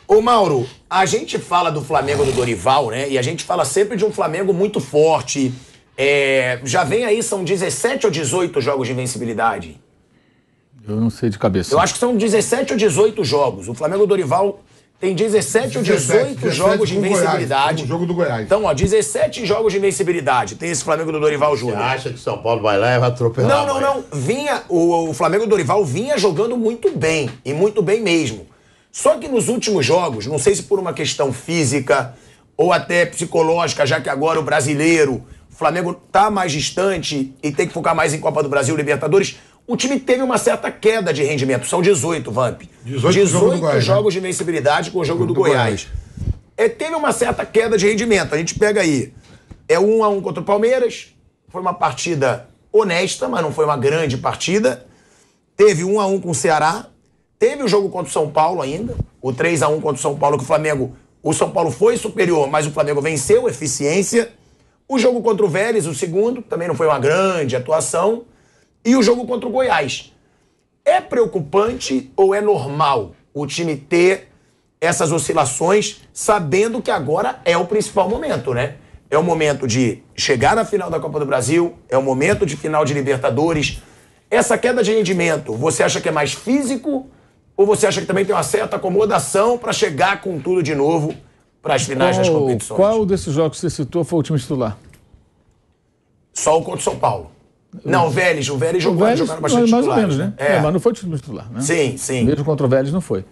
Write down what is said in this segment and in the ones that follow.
Ô Mauro, a gente fala do Flamengo do Dorival, né? E a gente fala sempre de um Flamengo muito forte. Já vem aí, são 17 ou 18 jogos de invencibilidade? Eu não sei de cabeça. Eu acho que são 17 ou 18 jogos. O Flamengo do Dorival tem 17 ou 18 jogos de invencibilidade. O jogo do Goiás. Então, ó, 17 jogos de invencibilidade. Tem esse Flamengo do Dorival Júnior. Você acha que São Paulo vai lá e vai atropelar? Não. O Flamengo do Dorival vinha jogando muito bem. E muito bem mesmo. Só que nos últimos jogos, não sei se por uma questão física ou até psicológica, já que agora o brasileiro, o Flamengo tá mais distante e tem que focar mais em Copa do Brasil, Libertadores, o time teve uma certa queda de rendimento. São 18, Vamp. 18 jogos de invencibilidade com o jogo do Goiás. Teve uma certa queda de rendimento. A gente pega aí. 1-1 contra o Palmeiras. Foi uma partida honesta, mas não foi uma grande partida. Teve 1-1 com o Ceará. Teve o jogo contra o São Paulo ainda. O 3-1 contra o São Paulo, que o São Paulo foi superior, mas o Flamengo venceu, eficiência. O jogo contra o Vélez, o segundo, também não foi uma grande atuação. E o jogo contra o Goiás. É preocupante ou é normal o time ter essas oscilações, sabendo que agora é o principal momento, né? É o momento de chegar na final da Copa do Brasil, é o momento de final de Libertadores. Essa queda de rendimento, você acha que é mais físico ou você acha que também tem uma certa acomodação para chegar com tudo de novo para as finais das competições? Qual desses jogos que você citou foi o time titular? Só o contra o São Paulo. Não, o Vélez jogou bastante mais ou menos, né? Mas não foi o time titular, né? Sim. Mesmo contra o Vélez não foi.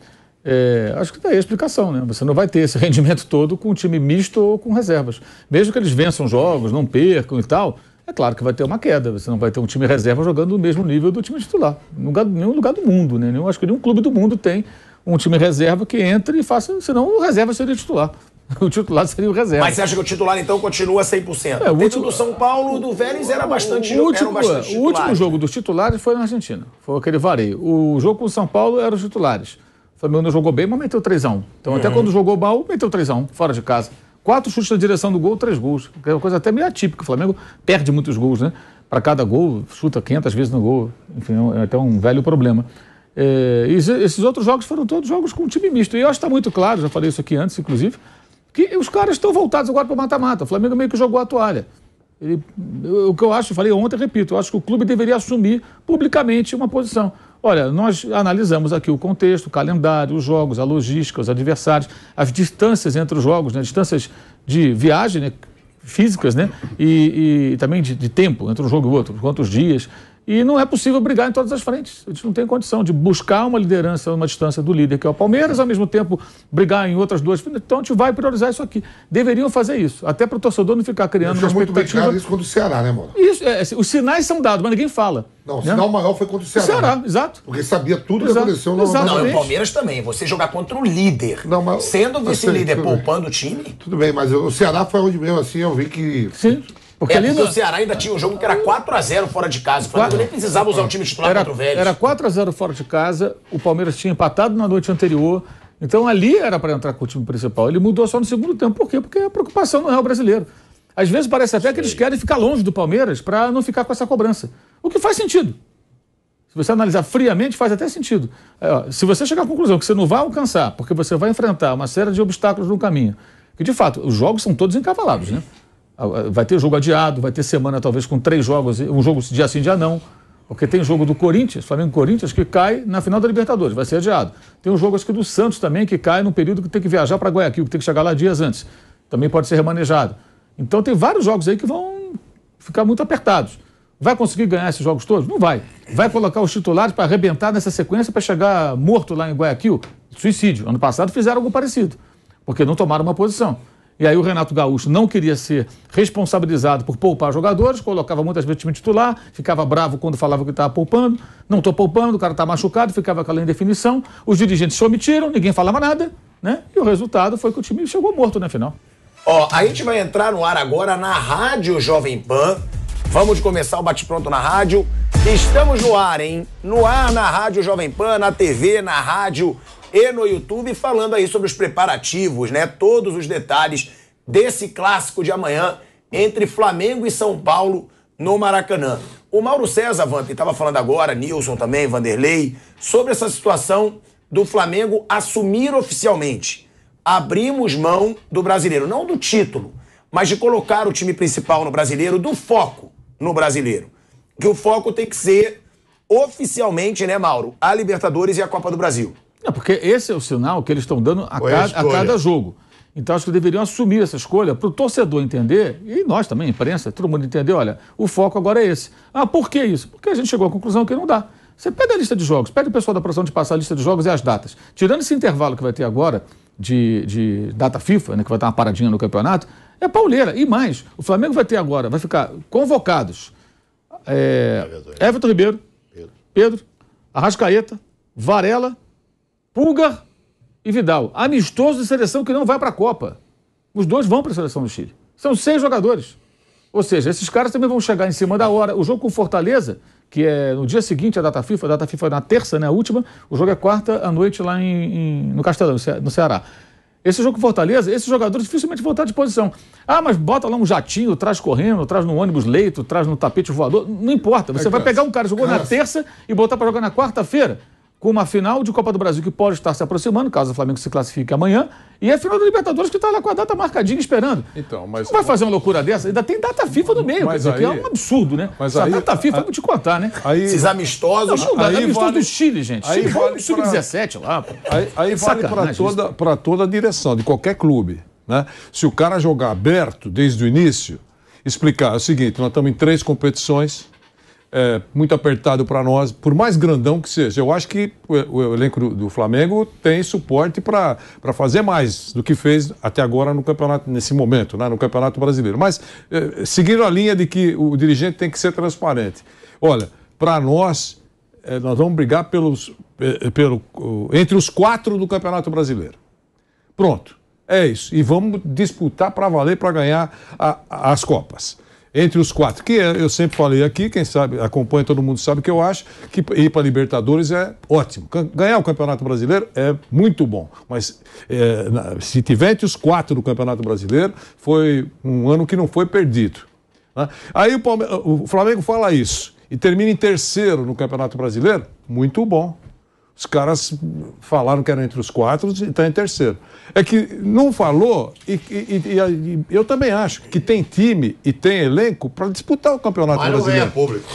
Acho que daí a explicação, né? Você não vai ter esse rendimento todo com um time misto ou com reservas. Mesmo que eles vençam jogos, não percam e tal, é claro que vai ter uma queda. Você não vai ter um time reserva jogando no mesmo nível do time titular. Nenhum lugar do mundo, né? Acho que nenhum clube do mundo tem um time reserva que entre e faça, senão o reserva seria titular. O titular seria o reserva. Mas você acha que o titular, então, continua 100%? O último do São Paulo, do Vélez, era bastante o último jogo dos titulares foi na Argentina. Foi aquele vareio. O jogo com o São Paulo era os titulares. O Flamengo não jogou bem, mas meteu 3-1. Então, até quando jogou mal, meteu 3-1, fora de casa. 4 chutes na direção do gol, 3 gols. É uma coisa até meio atípica. O Flamengo perde muitos gols, né? Para cada gol, chuta 500 vezes no gol. Enfim, é até um velho problema. E esses outros jogos foram todos jogos com um time misto. E eu acho que está muito claro, já falei isso aqui antes, inclusive, que os caras estão voltados agora para o mata-mata. O Flamengo meio que jogou a toalha. O que eu acho, falei ontem, repito, eu acho que o clube deveria assumir publicamente uma posição. Olha, nós analisamos aqui o contexto, o calendário, os jogos, a logística, os adversários, as distâncias entre os jogos, né? Distâncias de viagem, né? Físicas, né? E também de tempo entre um jogo e outro, quantos dias. E não é possível brigar em todas as frentes. A gente não tem condição de buscar uma liderança, uma distância do líder, que é o Palmeiras, ao mesmo tempo brigar em outras duas. Então a gente vai priorizar isso aqui. Deveriam fazer isso, até para o torcedor não ficar criando uma expectativa. Muito bem claro isso contra o Ceará, né, mano? Isso, os sinais são dados, mas ninguém fala. Não, o sinal maior foi contra o Ceará. Ceará, exato. Porque sabia tudo que aconteceu no... Não, e o Palmeiras também. Você jogar contra o líder, sendo vice-líder, poupando o time... Tudo bem, mas o Ceará foi onde mesmo assim eu vi que... Sim. Porque o Ceará ainda tinha um jogo que era 4-0 fora de casa. O Flamengo nem precisava usar o time titular contra o Vélez. Era 4-0 fora de casa, o Palmeiras tinha empatado na noite anterior, então ali era para entrar com o time principal. Ele mudou só no segundo tempo. Por quê? Porque a preocupação não é o brasileiro. Às vezes parece até que eles querem ficar longe do Palmeiras para não ficar com essa cobrança. O que faz sentido. Se você analisar friamente, faz até sentido. Se você chegar à conclusão que você não vai alcançar, porque você vai enfrentar uma série de obstáculos no caminho, que de fato, os jogos são todos encavalados, né? Vai ter jogo adiado, vai ter semana talvez com 3 jogos, um jogo dia sim, dia não. Porque tem jogo do Corinthians, Flamengo-Corinthians, que cai na final da Libertadores, vai ser adiado. Tem um jogo acho que do Santos também, que cai num período que tem que viajar para Guayaquil, que tem que chegar lá dias antes. Também pode ser remanejado. Então tem vários jogos aí que vão ficar muito apertados. Vai conseguir ganhar esses jogos todos? Não vai. Vai colocar os titulares para arrebentar nessa sequência para chegar morto lá em Guayaquil? Suicídio. Ano passado fizeram algo parecido, porque não tomaram uma posição. E aí o Renato Gaúcho não queria ser responsabilizado por poupar jogadores, colocava muitas vezes o time titular, ficava bravo quando falava que estava poupando, não estou poupando, o cara está machucado, ficava aquela indefinição, os dirigentes se omitiram, ninguém falava nada, né? E o resultado foi que o time chegou morto na final. A gente vai entrar no ar agora na Rádio Jovem Pan. Vamos começar o bate-pronto na rádio. Estamos no ar, hein? No ar na Rádio Jovem Pan, na TV, na rádio e no YouTube, falando aí sobre os preparativos, né? Todos os detalhes desse clássico de amanhã entre Flamengo e São Paulo no Maracanã. O Mauro César, Vamp, estava falando agora, Nilson também, Vanderlei, sobre essa situação do Flamengo assumir oficialmente. Abrimos mão do brasileiro, não do título, mas de colocar o time principal no brasileiro, do foco no brasileiro. Que o foco tem que ser oficialmente, né, Mauro, a Libertadores e a Copa do Brasil. Não, porque esse é o sinal que eles estão dando a cada jogo. Então, acho que deveriam assumir essa escolha para o torcedor entender, e nós também, a imprensa, todo mundo entender, olha, o foco agora é esse. Ah, por que isso? Porque a gente chegou à conclusão que não dá. Você pega a lista de jogos, pede o pessoal da produção de passar a lista de jogos e as datas. Tirando esse intervalo que vai ter agora, de data FIFA, né, que vai dar uma paradinha no campeonato, é pauleira. E mais, o Flamengo vai ter agora, vai ficar convocados Everton Ribeiro, Pedro, Arrascaeta, Varela, Pulgar e Vidal. Amistoso de seleção que não vai para a Copa. Os dois vão para a seleção do Chile. São 6 jogadores. Ou seja, esses caras também vão chegar em cima da hora. O jogo com Fortaleza, que é no dia seguinte a data FIFA é na terça, né, a última, o jogo é quarta à noite lá no Castelão, no Ceará. Esse jogo com Fortaleza, esses jogadores dificilmente vão estar à disposição. Ah, mas bota lá um jatinho, traz correndo, traz no ônibus leito, traz no tapete voador, não importa. Você vai pegar um cara que jogou na terça e botar para jogar na quarta-feira, com uma final de Copa do Brasil que pode estar se aproximando, caso o Flamengo se classifique amanhã, e a final da Libertadores que está lá com a data marcadinha esperando. Então, mas... Não vai fazer uma loucura dessa? Ainda tem data FIFA no meio, mas que é um absurdo, né? Mas essa data FIFA, vamos te contar, né? Esses amistosos... Amistosos do Chile, gente. Chile vale sub-17 lá. Aí vale para toda a direção, de qualquer clube, né? Se o cara jogar aberto desde o início, explicar o seguinte, nós estamos em 3 competições, muito apertado para nós, por mais grandão que seja. Eu acho que o elenco do Flamengo tem suporte para fazer mais do que fez até agora no campeonato, nesse momento, né, no Campeonato Brasileiro. Mas seguindo a linha de que o dirigente tem que ser transparente. Olha, para nós vamos brigar entre os 4 do Campeonato Brasileiro. Pronto, é isso. E vamos disputar para valer, para ganhar as Copas. Entre os 4, que eu sempre falei aqui, quem sabe, acompanha, todo mundo sabe que eu acho que ir para a Libertadores é ótimo. Ganhar o Campeonato Brasileiro é muito bom, mas se tiver entre os 4 do Campeonato Brasileiro, foi um ano que não foi perdido. Né? Aí o Flamengo fala isso e termina em 3º no Campeonato Brasileiro, muito bom. Os caras falaram que era entre os 4 e está em 3º. É que não falou, e eu também acho que tem time e tem elenco para disputar o Campeonato Brasileiro. Mas não ganha público.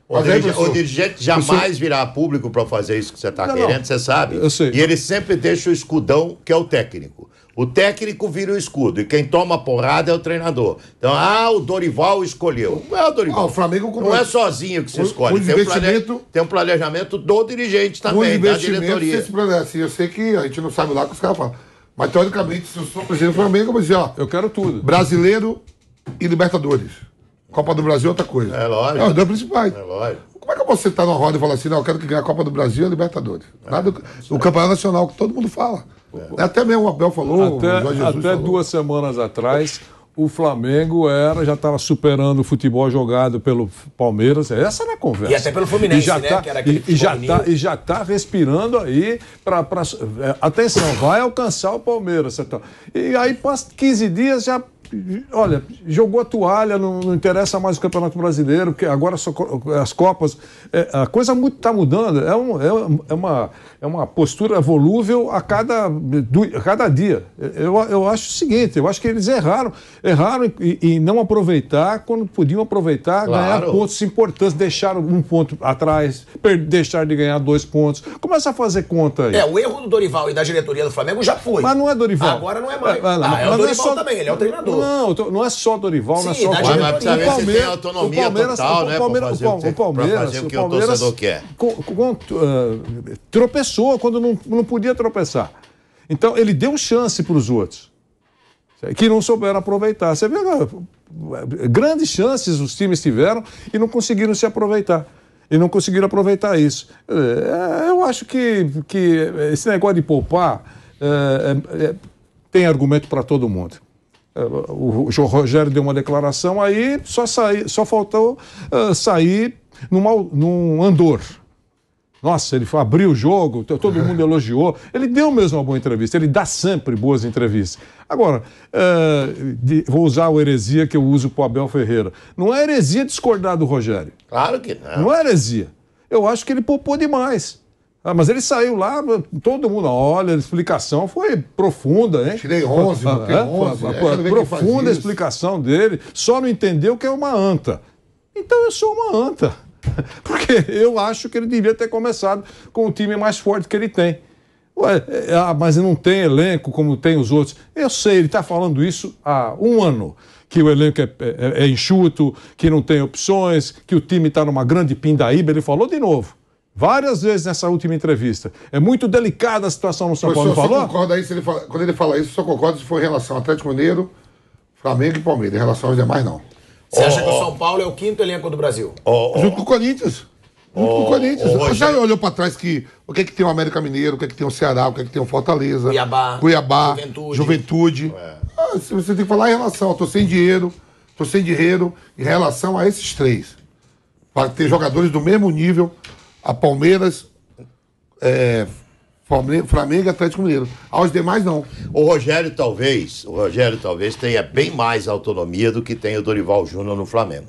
O dirigente jamais virá público para fazer isso que você está querendo, você sabe. Eu sei. E ele sempre deixa o escudão, que é o técnico. O técnico vira o escudo e quem toma porrada é o treinador. Então, o Dorival escolheu. Não é o Dorival. O Flamengo não é sozinho que se escolhe. Tem um planejamento do dirigente também, da diretoria. Assim, eu sei que a gente não sabe lá o que os caras falam. Mas, teoricamente, se eu sou presidente do Flamengo, eu vou dizer, eu quero tudo. Brasileiro e Libertadores. Copa do Brasil é outra coisa. É lógico. É os 2 principais. É lógico. Como é que eu vou sentar numa roda e falar assim, não, eu quero que ganhe a Copa do Brasil e a Libertadores? Nada do Campeonato Nacional, que todo mundo fala. Até mesmo o Abel falou, até o Jorge Jesus falou. 2 semanas atrás, o Flamengo já estava superando o futebol jogado pelo Palmeiras. Essa era a conversa. E até pelo Fluminense, né? Que era aquele e já está respirando aí para... Atenção, vai alcançar o Palmeiras. E aí, passa 15 dias, já... Olha, jogou a toalha, não interessa mais o Campeonato Brasileiro, porque agora só as Copas... a coisa está mudando. É uma postura volúvel a cada dia. Eu acho o seguinte, eu acho que eles erraram em não aproveitar quando podiam aproveitar, ganhar pontos importantes, deixaram um ponto atrás, deixar de ganhar 2 pontos. Começa a fazer conta aí. O erro do Dorival e da diretoria do Flamengo já foi. Mas não é Dorival. Agora não é mais. É o Dorival também, ele é o treinador. Não é só Dorival, não é só... Mas precisa ver se tem autonomia total, né? Para fazer o que o torcedor quer. Tropeçou quando não podia tropeçar. Então, ele deu chance para os outros, que não souberam aproveitar. Você vê, grandes chances os times tiveram e não conseguiram se aproveitar. E não conseguiram aproveitar isso. Eu acho que esse negócio de poupar tem argumento para todo mundo. O Rogério deu uma declaração aí, só faltou sair num andor. Nossa, ele abriu o jogo, todo mundo elogiou. Ele deu mesmo uma boa entrevista, ele dá sempre boas entrevistas. Agora, vou usar o heresia que eu uso para o Abel Ferreira. Não é heresia discordar do Rogério. Claro que não. Não é heresia. Eu acho que ele poupou demais. Mas ele saiu lá, todo mundo, olha, a explicação foi profunda, hein? Tirei 11, botei 11. Profunda a explicação dele, só não entendeu que é uma anta. Então eu sou uma anta. Porque eu acho que ele devia ter começado com o time mais forte que ele tem. Ué, mas ele não tem elenco como tem os outros. Eu sei, ele está falando isso há um ano. Que o elenco é enxuto, que não tem opções, que o time está numa grande pindaíba. Ele falou de novo. Várias vezes nessa última entrevista. É muito delicada a situação no São Paulo. Não falou? Concorda aí, quando ele fala isso, só concordo se for em relação ao Atlético Mineiro, Flamengo e Palmeiras. Em relação aos demais, não. Você acha que o São Paulo é o 5º elenco do Brasil? Junto com o Corinthians. Junto com o Corinthians. Você já olhou para trás o que tem o América Mineiro, o que tem o Ceará, o que tem o Fortaleza, Cuiabá, Juventude. Você tem que falar em relação, eu tô sem dinheiro em relação a esses três. Para ter jogadores do mesmo nível, a Palmeiras, Flamengo e Atlético Mineiro. Aos demais, não. O Rogério talvez tenha bem mais autonomia do que tem o Dorival Júnior no Flamengo.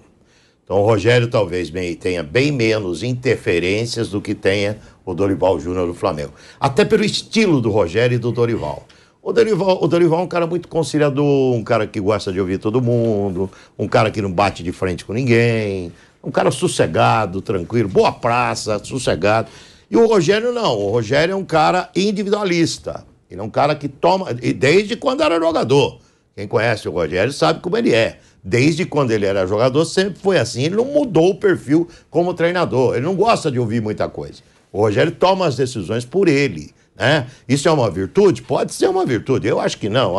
Então o Rogério talvez tenha bem menos interferências do que tenha o Dorival Júnior no Flamengo. Até pelo estilo do Rogério e do Dorival. O Dorival é um cara muito conciliador, um cara que gosta de ouvir todo mundo, um cara que não bate de frente com ninguém, um cara sossegado, tranquilo, boa praça, sossegado. E o Rogério não, o Rogério é um cara individualista. Ele é um cara que toma, e desde quando era jogador. Quem conhece o Rogério sabe como ele é. Desde quando ele era jogador sempre foi assim, ele não mudou o perfil como treinador. Ele não gosta de ouvir muita coisa. O Rogério toma as decisões por ele. Né? Isso é uma virtude? Pode ser uma virtude. Eu acho que não.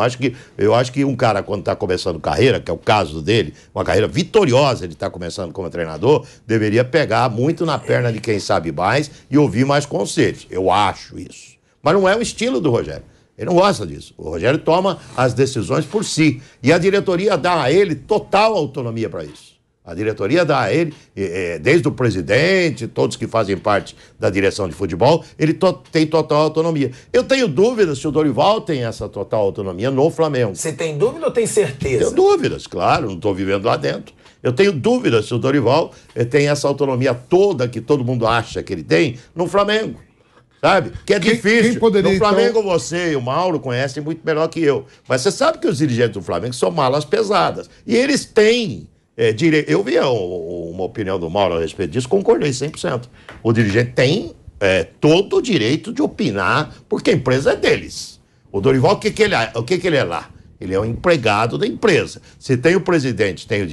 Eu acho que um cara, quando está começando carreira, que é o caso dele, uma carreira vitoriosa, ele está começando como treinador, deveria pegar muito na perna de quem sabe mais e ouvir mais conselhos. Eu acho isso. Mas não é o estilo do Rogério. Ele não gosta disso. O Rogério toma as decisões por si. E a diretoria dá a ele total autonomia para isso. A diretoria dá a ele, desde o presidente, todos que fazem parte da direção de futebol, ele tem total autonomia. Eu tenho dúvidas se o Dorival tem essa total autonomia no Flamengo. Você tem dúvida ou tem certeza? Tenho dúvidas, claro, não estou vivendo lá dentro. Eu tenho dúvidas se o Dorival tem essa autonomia toda que todo mundo acha que ele tem no Flamengo. Sabe? Que é difícil. No Flamengo, você e o Mauro conhecem muito melhor que eu. Mas você sabe que os dirigentes do Flamengo são malas pesadas. E eles têm direito. Eu vi uma opinião do Mauro a respeito disso, concordei 100%. O dirigente tem todo o direito de opinar, porque a empresa é deles. O Dorival, o que ele é lá? Ele é um empregado da empresa. Se tem o presidente, tem o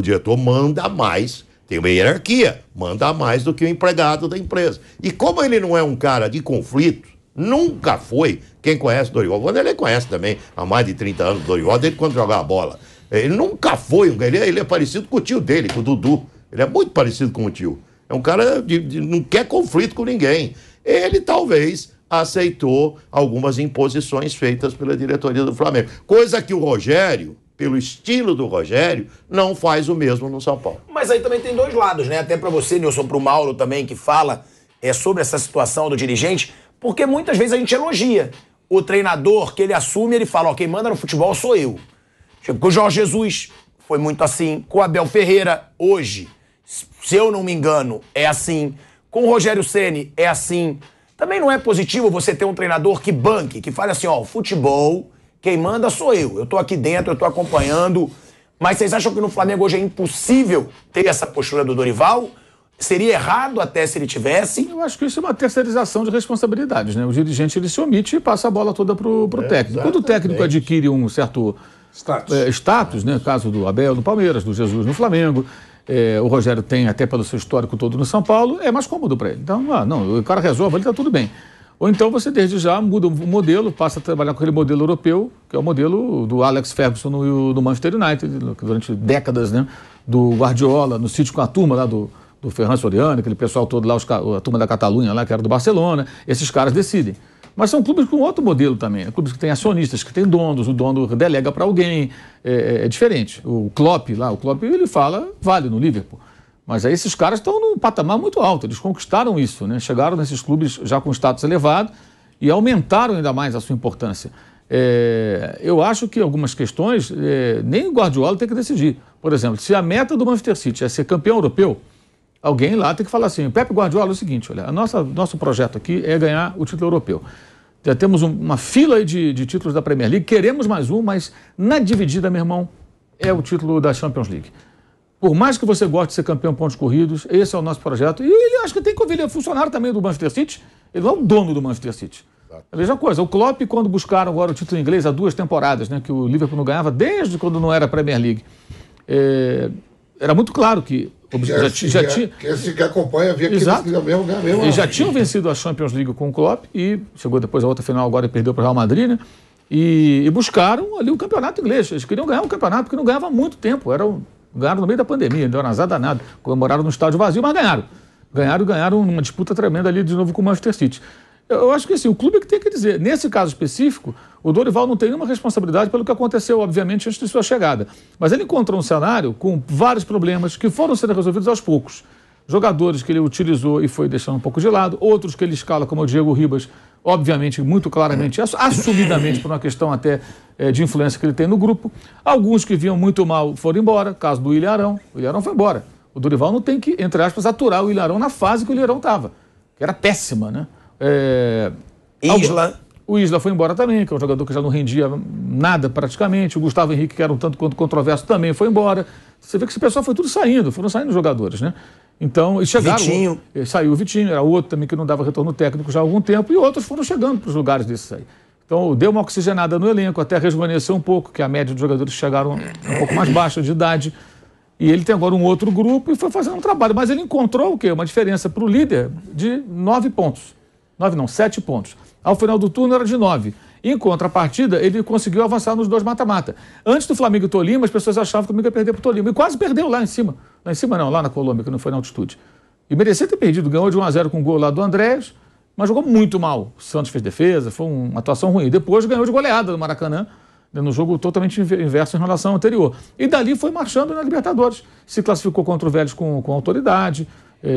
diretor manda mais. Tem uma hierarquia, manda mais do que o empregado da empresa. E como ele não é um cara de conflito, nunca foi, quem conhece o Dorival, quando ele conhece também, há mais de 30 anos, o Dorival, desde quando jogava bola, ele nunca foi, ele é parecido com o tio dele, com o Dudu. Ele é muito parecido com o tio. É um cara não quer conflito com ninguém. Ele talvez aceitou algumas imposições feitas pela diretoria do Flamengo. Coisa que o Rogério, pelo estilo do Rogério, não faz o mesmo no São Paulo. Mas aí também tem dois lados, né? Até pra você, Nilson, pro Mauro também, que fala sobre essa situação do dirigente, porque muitas vezes a gente elogia o treinador que ele assume, ele fala, quem manda no futebol sou eu. Tipo, com o Jorge Jesus foi muito assim, com o Abel Ferreira, hoje, se eu não me engano, é assim. Com o Rogério Ceni é assim. Também não é positivo você ter um treinador que banque, que fale assim, futebol, quem manda sou eu tô aqui dentro, eu tô acompanhando. Mas vocês acham que no Flamengo hoje é impossível ter essa postura do Dorival? Seria errado até se ele tivesse? Eu acho que isso é uma terceirização de responsabilidades, né? O dirigente, ele se omite e passa a bola toda pro técnico. Quando o técnico adquire um certo status, né? Caso do Abel no Palmeiras, do Jesus no Flamengo, o Rogério tem até pelo seu histórico todo no São Paulo, é mais cômodo para ele. Então, não, o cara resolve, ele tá tudo bem. Ou então você desde já muda o modelo, passa a trabalhar com aquele modelo europeu, que é o modelo do Alex Ferguson no Manchester United, durante décadas, né? Do Guardiola, no sítio com a turma lá do Ferran Soriano, aquele pessoal todo lá, a turma da Catalunha lá, que era do Barcelona, esses caras decidem. Mas são clubes com outro modelo também, né? Clubes que têm acionistas, que têm donos, o dono delega para alguém, é diferente. O Klopp ele fala, vale no Liverpool. Mas aí esses caras estão num patamar muito alto, eles conquistaram isso, né? Chegaram nesses clubes já com status elevado e aumentaram ainda mais a sua importância. Eu acho que algumas questões, nem o Guardiola tem que decidir. Por exemplo, se a meta do Manchester City é ser campeão europeu, Alguém lá tem que falar assim, Pepe Guardiola é o seguinte, olha, nosso projeto aqui é ganhar o título europeu. Já temos uma fila aí de títulos da Premier League, queremos mais um, mas na dividida, meu irmão, é o título da Champions League. Por mais que você goste de ser campeão pontos corridos, esse é o nosso projeto. E ele acho que tem que ouvir, ele é funcionário também do Manchester City, ele não é o dono do Manchester City. A mesma coisa, o Klopp, quando buscaram agora o título inglês há 2 temporadas, né, que o Liverpool não ganhava desde quando não era Premier League, era muito claro que já tinha... Que acompanha via que eles mesmo. Eles já tinham vencido a Champions League com o Klopp e chegou depois a outra final agora e perdeu para o Real Madrid, né? E buscaram ali o campeonato inglês. Eles queriam ganhar um campeonato porque não ganhava há muito tempo. Ganharam no meio da pandemia, não deu azar danado. Comemoraram no estádio vazio, mas ganharam. Ganharam uma disputa tremenda ali de novo com o Manchester City. Eu acho que assim, o clube é que tem que dizer. Nesse caso específico, o Dorival não tem nenhuma responsabilidade pelo que aconteceu, obviamente, antes de sua chegada. Mas ele encontrou um cenário com vários problemas que foram sendo resolvidos aos poucos. Jogadores que ele utilizou e foi deixando um pouco de lado, outros que ele escala, como o Diego Ribas, obviamente, muito claramente, assumidamente, por uma questão até de influência que ele tem no grupo. Alguns que vinham muito mal foram embora, caso do Ilharão. O Ilharão foi embora. O Dorival não tem que, entre aspas, aturar o Ilharão na fase que o Ilharão estava, que era péssima, né? O Isla foi embora também, que é um jogador que já não rendia nada praticamente. O Gustavo Henrique, que era um tanto quanto controverso, também foi embora. Você vê que esse pessoal foi tudo saindo, foram saindo jogadores, né? Então, e chegaram... Vitinho. Saiu o Vitinho, era outro também que não dava retorno técnico já há algum tempo, e outros foram chegando para os lugares desses aí. Então, deu uma oxigenada no elenco, até rejuvenesceu um pouco, que a média dos jogadores chegaram um pouco mais baixa de idade. E ele tem agora um outro grupo e foi fazendo um trabalho. Mas ele encontrou o quê? Uma diferença para o líder de 9 pontos. 9 não, 7 pontos. Ao final do turno era de 9. Em contrapartida, ele conseguiu avançar nos 2 mata-mata. Antes do Flamengo e Tolima, as pessoas achavam que o Flamengo ia perder para o Tolima. E quase perdeu lá em cima. Lá em cima não, lá na Colômbia, que não foi na altitude. E merecia ter perdido. Ganhou de 1-0 com o gol lá do Andrés, mas jogou muito mal. O Santos fez defesa, foi uma atuação ruim. Depois ganhou de goleada no Maracanã, no jogo totalmente inverso em relação ao anterior. E dali foi marchando na Libertadores. Se classificou contra o Vélez com autoridade,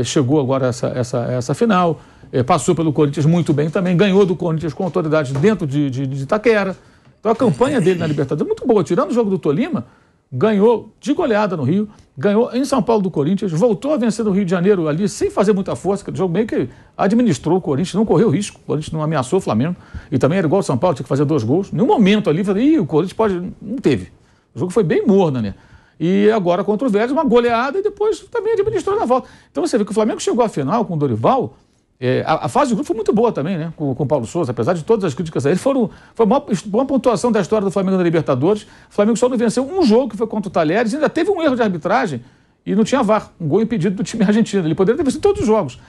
chegou agora a essa final. Passou pelo Corinthians muito bem também, ganhou do Corinthians com autoridade dentro de Itaquera. Então a campanha dele na Libertadores é muito boa. Tirando o jogo do Tolima, ganhou de goleada no Rio, ganhou em São Paulo do Corinthians, voltou a vencer no Rio de Janeiro ali sem fazer muita força, que o jogo meio que administrou o Corinthians, não correu risco, o Corinthians não ameaçou o Flamengo, e também era igual ao São Paulo, tinha que fazer 2 gols. Em nenhum momento ali, falei, o Corinthians pode... Não teve. O jogo foi bem morno, né? E agora contra o Vélez, uma goleada e depois também administrou na volta. Então você vê que o Flamengo chegou à final com o Dorival. A fase do grupo foi muito boa também, né? Com o Paulo Souza, apesar de todas as críticas a ele. Foi a maior pontuação da história do Flamengo na Libertadores. O Flamengo só não venceu um jogo, que foi contra o Talheres, ainda teve um erro de arbitragem e não tinha VAR. Um gol impedido do time argentino. Ele poderia ter vencido todos os jogos.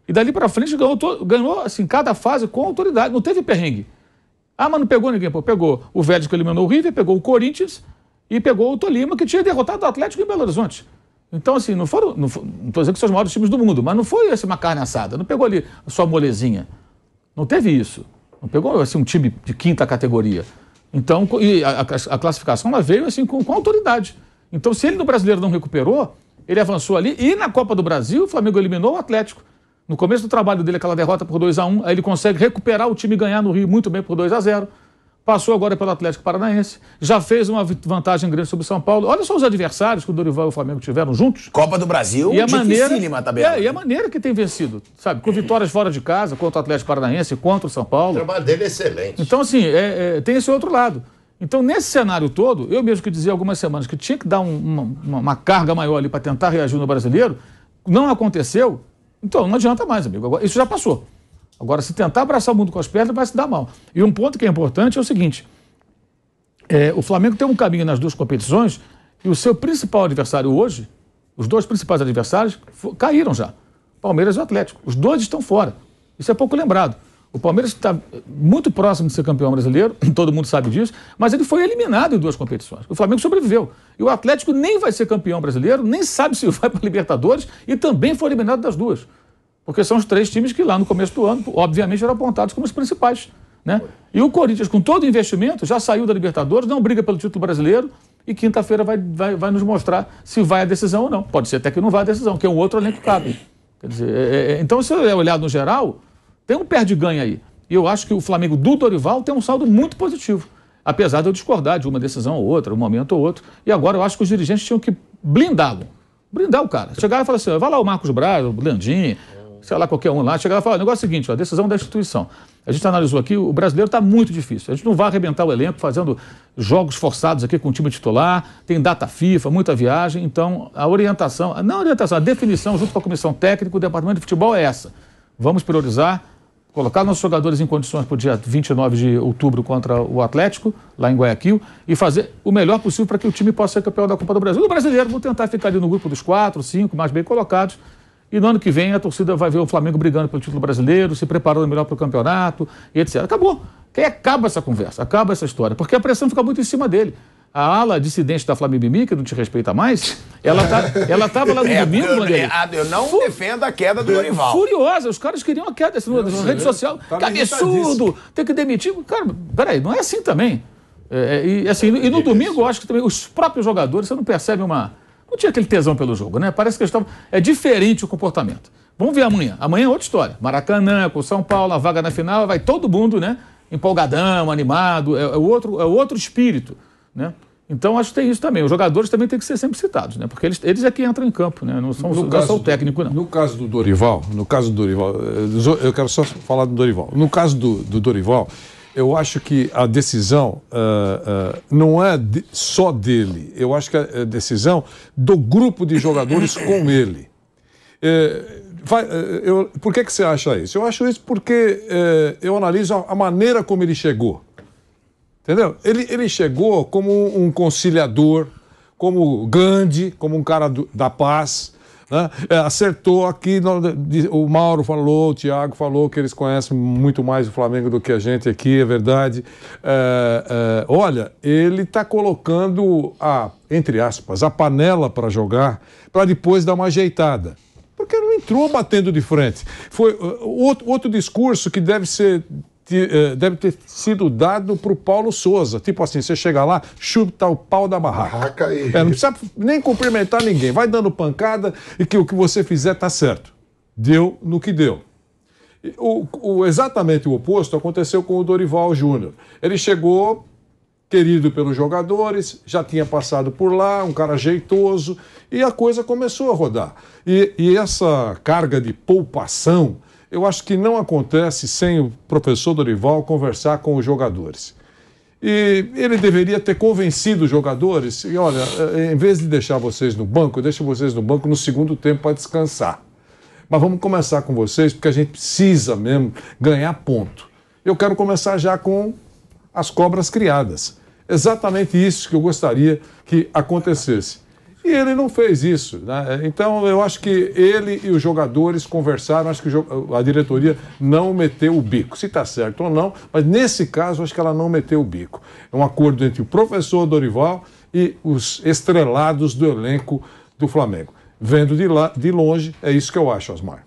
E dali para frente ganhou assim, cada fase com autoridade. Não teve perrengue. Mas não pegou ninguém. Pô, pegou o Vélez, que eliminou o River, pegou o Corinthians e pegou o Tolima, que tinha derrotado o Atlético em Belo Horizonte. Então, assim, não estou dizendo que são os maiores times do mundo, mas não foi uma carne assada, não pegou ali só molezinha. Não teve isso. Não pegou assim, um time de 5ª categoria. Então, e a classificação ela veio assim, com autoridade. Então, se ele no Brasileiro não recuperou, ele avançou ali. E na Copa do Brasil, o Flamengo eliminou o Atlético. No começo do trabalho dele, aquela derrota por 2-1, aí ele consegue recuperar o time e ganhar no Rio muito bem por 2-0. Passou agora pelo Atlético Paranaense, já fez uma vantagem grande sobre o São Paulo. Olha só os adversários que o Dorival e o Flamengo tiveram juntos. Copa do Brasil, e a maneira, tabela. E a maneira que tem vencido, sabe? Com vitórias fora de casa, contra o Atlético Paranaense, contra o São Paulo. O trabalho dele é excelente. Então, assim, tem esse outro lado. Então, nesse cenário todo, eu mesmo que dizia algumas semanas que tinha que dar uma carga maior ali para tentar reagir no brasileiro, não aconteceu, então não adianta mais, amigo. Agora, isso já passou. Agora, se tentar abraçar o mundo com as pernas, vai se dar mal. E um ponto que é importante é o seguinte: o Flamengo tem um caminho nas 2 competições e o seu principal adversário hoje, os 2 principais adversários, caíram já. Palmeiras e o Atlético. Os 2 estão fora. Isso é pouco lembrado. O Palmeiras está muito próximo de ser campeão brasileiro, todo mundo sabe disso, mas ele foi eliminado em 2 competições. O Flamengo sobreviveu. E o Atlético nem vai ser campeão brasileiro, nem sabe se vai para a Libertadores e também foi eliminado das 2. Porque são os 3 times que lá no começo do ano, obviamente, eram apontados como os principais, né? E o Corinthians, com todo o investimento, já saiu da Libertadores, não briga pelo título brasileiro e quinta-feira vai nos mostrar se vai a decisão ou não. Pode ser até que não vá a decisão, que é um outro elenco que cabe. Quer dizer, então, se é olhado no geral, tem um perde-ganha aí. E eu acho que o Flamengo do Dorival tem um saldo muito positivo. Apesar de eu discordar de uma decisão ou outra, um momento ou outro. E agora eu acho que os dirigentes tinham que blindá-lo. Brindar o cara. Chegar e falar assim, vai lá o Marcos Braz, o Landim, sei lá, qualquer um lá. Chegar e falar, o negócio é o seguinte, a decisão da instituição. A gente analisou aqui, o brasileiro está muito difícil. A gente não vai arrebentar o elenco fazendo jogos forçados aqui com o time titular, tem data FIFA, muita viagem, então a orientação, a definição junto com a comissão técnica, o departamento de futebol é essa. Vamos priorizar, colocar nossos jogadores em condições para o dia 29 de outubro contra o Atlético, lá em Guayaquil, e fazer o melhor possível para que o time possa ser campeão da Copa do Brasil. O brasileiro, vamos tentar ficar ali no grupo dos 4, 5 mais bem colocados, e no ano que vem a torcida vai ver o Flamengo brigando pelo título brasileiro, se preparando melhor para o campeonato, e etc. Acabou. Que aí acaba essa conversa, acaba essa história, porque a pressão fica muito em cima dele. A ala dissidente da Flamengo, que não te respeita mais, ela estava lá no domingo, eu não defendo a queda do Dorival. Furiosa, os caras queriam a queda assim, na rede social. Que absurdo, tem que demitir. Cara, peraí, não é assim também. E no domingo, eu acho que também os próprios jogadores, você não percebe não tinha aquele tesão pelo jogo, né? Parece que eles estavam... É diferente o comportamento. Vamos ver amanhã. Amanhã é outra história. Maracanã, com São Paulo, a vaga na final, vai todo mundo, né? Empolgadão, animado. É outro espírito, né? Então, acho que tem isso também. Os jogadores também têm que ser sempre citados, né? Porque eles é que entram em campo, né? Não são o técnico, não. No caso do Dorival, eu quero só falar do Dorival. No caso do Dorival, eu acho que a decisão não é só dele. Eu acho que é a decisão do grupo de jogadores com ele. Por que você acha isso? Eu acho isso porque eu analiso a maneira como ele chegou. Entendeu? Ele chegou como um conciliador, como Gandhi, como um cara da paz. Né? Acertou aqui, o Mauro falou, o Thiago falou que eles conhecem muito mais o Flamengo do que a gente aqui, é verdade. Olha, ele está colocando entre aspas, a panela para jogar, para depois dar uma ajeitada. Porque não entrou batendo de frente. Foi outro discurso que deve ter sido dado para o Paulo Souza. Tipo assim, você chega lá, chuta o pau da barraca. Não precisa nem cumprimentar ninguém. Vai dando pancada e que o que você fizer tá certo. Deu no que deu. Exatamente o oposto aconteceu com o Dorival Júnior. Ele chegou, querido pelos jogadores, já tinha passado por lá, um cara jeitoso, e a coisa começou a rodar. E essa carga de poupação, eu acho que não acontece sem o professor Dorival conversar com os jogadores. E ele deveria ter convencido os jogadores, e olha, em vez de deixar vocês no banco, deixa vocês no banco no segundo tempo para descansar. Mas vamos começar com vocês, porque a gente precisa mesmo ganhar ponto. Eu quero começar já com as cobras criadas. Exatamente isso que eu gostaria que acontecesse. E ele não fez isso, né? Então eu acho que ele e os jogadores conversaram, acho que a diretoria não meteu o bico. Se está certo ou não, mas nesse caso acho que ela não meteu o bico. É um acordo entre o professor Dorival e os estrelados do elenco do Flamengo. Vendo de longe, é isso que eu acho, Osmar.